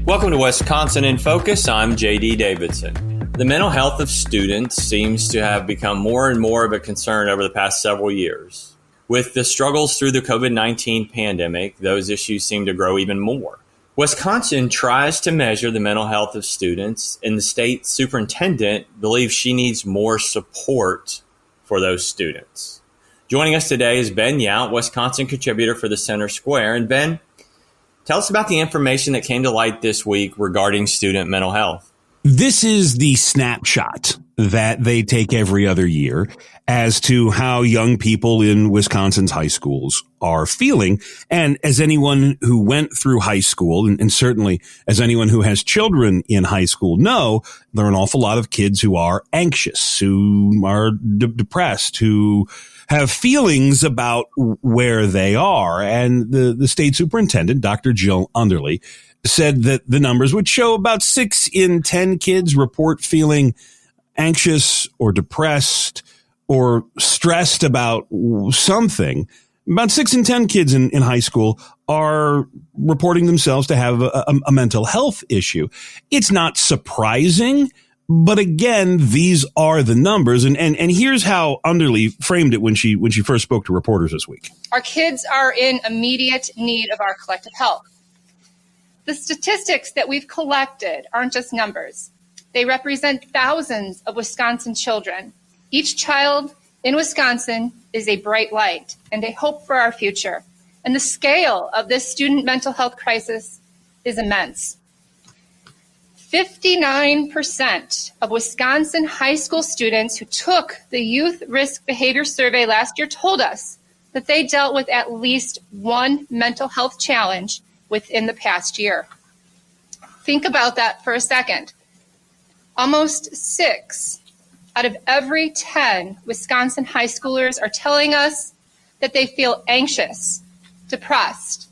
Welcome to Wisconsin in Focus. I'm JD Davidson. The mental health of students seems to have become more and more of a concern over the past several years. With the struggles through the COVID-19 pandemic, those issues seem to grow even more. Wisconsin tries to measure the mental health of students, and the state superintendent believes she needs more support for those students. Joining us today is Ben Yount, Wisconsin contributor for the Center Square. And Ben, tell us about the information that came to light this week regarding student mental health. This is the snapshot that they take every other year as to how young people in Wisconsin's high schools are feeling. And as anyone who went through high school, and certainly as anyone who has children in high school know, there are an awful lot of kids who are anxious, who are depressed, who have feelings about where they are. And the state superintendent, Dr. Jill Underly, said that the numbers would show about 6 in 10 kids report feeling anxious or depressed or stressed about something. About 6 in 10 kids in high school are reporting themselves to have a mental health issue. It's not surprising, but again, these are the numbers. And here's how Underly framed it when she first spoke to reporters this week. Our kids are in immediate need of our collective health. The statistics that we've collected aren't just numbers. They represent thousands of Wisconsin children. Each child in Wisconsin is a bright light and a hope for our future. And the scale of this student mental health crisis is immense. 59% of Wisconsin high school students who took the Youth Risk Behavior Survey last year told us that they dealt with at least one mental health challenge within the past year. Think about that for a second. Almost 6 out of every 10 Wisconsin high schoolers are telling us that they feel anxious, depressed,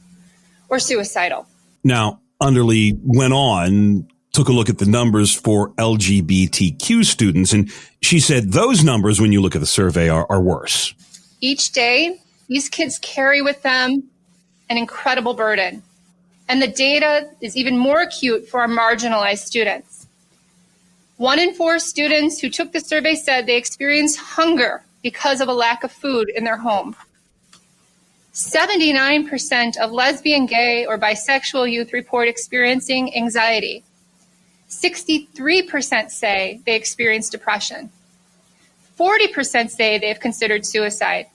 or suicidal. Now, Underly went on, took a look at the numbers for LGBTQ students, and she said those numbers, when you look at the survey, are worse. Each day, these kids carry with them an incredible burden. And the data is even more acute for our marginalized students. 1 in 4 students who took the survey said they experienced hunger because of a lack of food in their home. 79% of lesbian, gay, or bisexual youth report experiencing anxiety. 63% say they experience depression. 40% say they have considered suicide.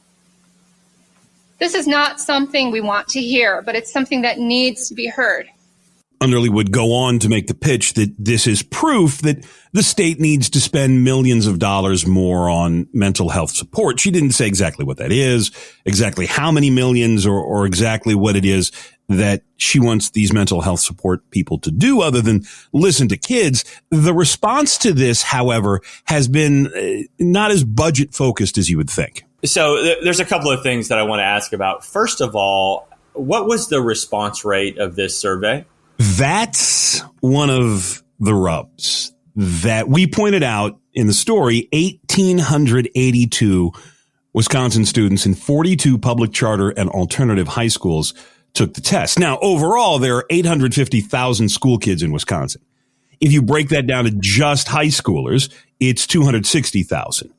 This is not something we want to hear, but it's something that needs to be heard. Underly would go on to make the pitch that this is proof that the state needs to spend millions of dollars more on mental health support. She didn't say exactly what that is, exactly how many millions, or exactly what it is that she wants these mental health support people to do other than listen to kids. The response to this, however, has been not as budget focused as you would think. So there's a couple of things that I want to ask about. First of all, what was the response rate of this survey? That's one of the rubs that we pointed out in the story. 1,882 Wisconsin students in 42 public charter and alternative high schools took the test. Now, overall, there are 850,000 school kids in Wisconsin. If you break that down to just high schoolers, it's 260,000.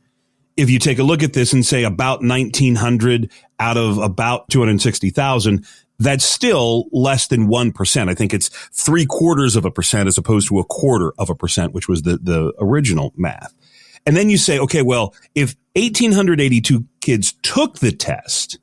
If you take a look at this and say about 1,900 out of about 260,000, that's still less than 1%. I think it's 0.75% as opposed to 0.25%, which was the original math. And then you say, okay, well, if 1,882 kids took the test,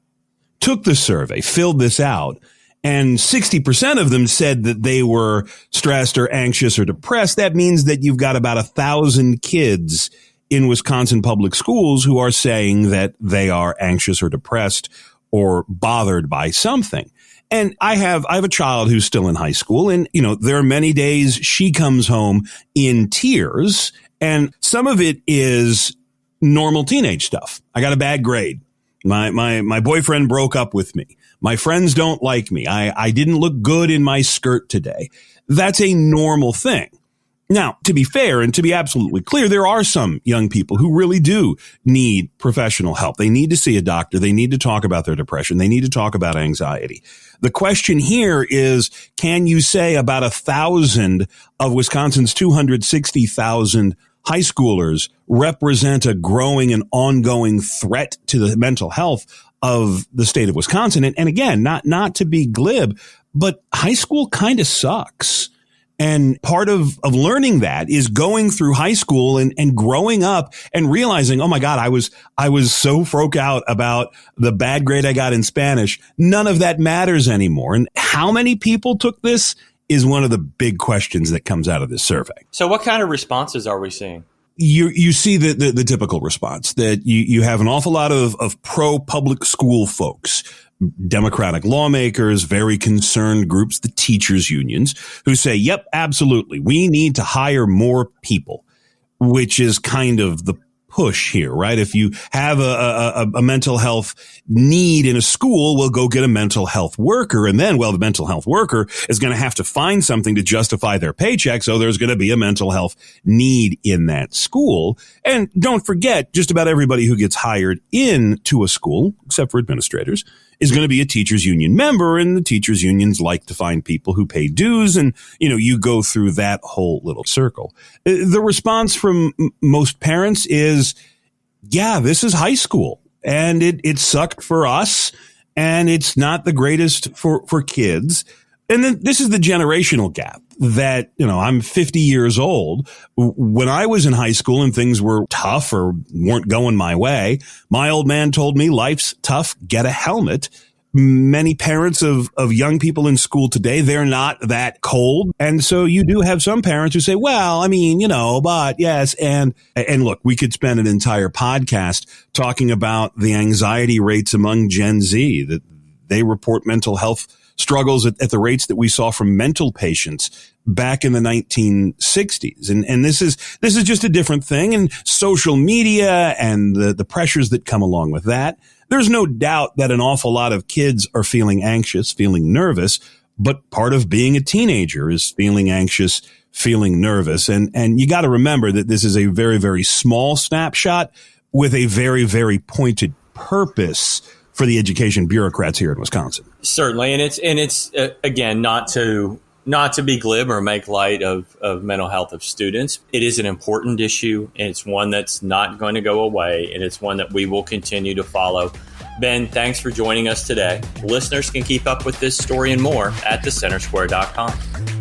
took the survey, filled this out, and 60% of them said that they were stressed or anxious or depressed, that means that you've got about 1,000 kids in Wisconsin public schools who are saying that they are anxious or depressed or bothered by something. And I have a child who's still in high school, and, there are many days she comes home in tears, and some of it is normal teenage stuff. I got a bad grade. My boyfriend broke up with me. My friends don't like me. I didn't look good in my skirt today. That's a normal thing. Now, to be fair and to be absolutely clear, there are some young people who really do need professional help. They need to see a doctor. They need to talk about their depression. They need to talk about anxiety. The question here is, can you say about 1,000 of Wisconsin's 260,000 high schoolers represent a growing and ongoing threat to the mental health of the state of Wisconsin? And again, not to be glib, but high school kind of sucks. And part of learning that is going through high school and growing up and realizing, oh my God, I was so broke out about the bad grade I got in Spanish. None of that matters anymore. And how many people took this is one of the big questions that comes out of this survey. So what kind of responses are we seeing? You see the typical response that you have an awful lot of pro public school folks, Democratic lawmakers, very concerned groups, the teachers unions, who say, yep, absolutely, we need to hire more people, which is kind of the push here, right? If you have a mental health need in a school, we'll go get a mental health worker. And then, well, the mental health worker is going to have to find something to justify their paycheck. So there's going to be a mental health need in that school. And don't forget, just about everybody who gets hired into a school, except for administrators, is going to be a teachers union member, and the teachers unions like to find people who pay dues, and you go through that whole little circle. The response from most parents is, yeah, this is high school, and it sucked for us, and it's not the greatest for kids. And then this is the generational gap that, I'm 50 years old. When I was in high school and things were tough or weren't going my way, my old man told me life's tough, get a helmet. Many parents of young people in school today, they're not that cold. And so you do have some parents who say, well, but yes. And look, we could spend an entire podcast talking about the anxiety rates among Gen Z, that they report mental health struggles at the rates that we saw from mental patients back in the 1960s. And this is just a different thing. And social media and the pressures that come along with that. There's no doubt that an awful lot of kids are feeling anxious, feeling nervous, but part of being a teenager is feeling anxious, feeling nervous. And you got to remember that this is a very, very small snapshot with a very, very pointed purpose for the education bureaucrats here in Wisconsin. Certainly. And it's again, not to be glib or make light of mental health of students. It is an important issue, and it's one that's not going to go away, and it's one that we will continue to follow. Ben, thanks for joining us today. Listeners can keep up with this story and more at thecentersquare.com.